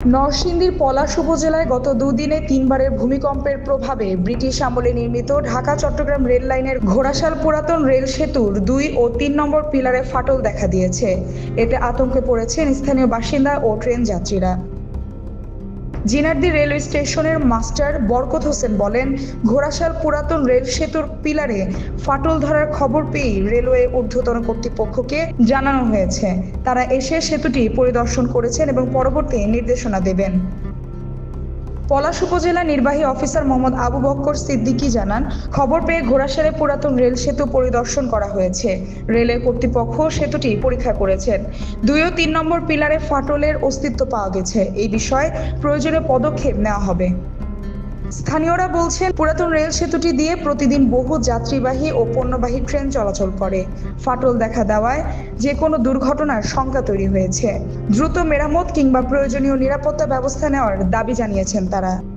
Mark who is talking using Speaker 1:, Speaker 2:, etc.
Speaker 1: নরসিংদীর পলাশ উপজেলায় গত দুদিনে তিনবারের ভূমিকম্পের প্রভাবে ব্রিটিশ আমলে নির্মিত ঢাকা চট্টগ্রাম রেল লাইনের ঘোড়াশাল পুরাতন রেল সেতুর ২ ও ৩ নম্বর পিলারে ফাটল দেখা দিয়েছে। এতে আতঙ্কে পড়েছেন স্থানীয় বাসিন্দা ও ট্রেন যাত্রীরা। জিনারদী রেলওয়ে স্টেশনের মাস্টার বরকত হোসেন বলেন, ঘোড়াশাল পুরাতন রেল সেতুর পিলারে ফাটল ধরার খবর পেয়ে রেলওয়ে ঊর্ধ্বতন কর্তৃপক্ষকে জানানো হয়েছে। তারা এসে সেতুটি পরিদর্শন করেছেন এবং পরবর্তী নির্দেশনা দেবেন। পলাশ উপজেলা নির্বাহী অফিসার মোহাম্মদ আবু বক্কর সিদ্দিকী জানান, খবর পেয়ে ঘোড়াশালে পুরাতন রেল সেতু পরিদর্শন করা হয়েছে। রেলের কর্তৃপক্ষ সেতুটি পরীক্ষা করেছেন। ২ ও ৩ নম্বর পিলারে ফাটলের অস্তিত্ব পাওয়া গেছে। এই বিষয়ে প্রয়োজনীয় পদক্ষেপ নেওয়া হবে। স্থানীয়রা বলছেন, পুরাতন রেল সেতুটি দিয়ে প্রতিদিন বহু যাত্রীবাহী ও পণ্যবাহী ট্রেন চলাচল করে। ফাটল দেখা দেওয়ায় যে কোনো দুর্ঘটনার শঙ্কা তৈরি হয়েছে। দ্রুত মেরামত কিংবা প্রয়োজনীয় নিরাপত্তা ব্যবস্থা নেওয়ার দাবি জানিয়েছেন তারা।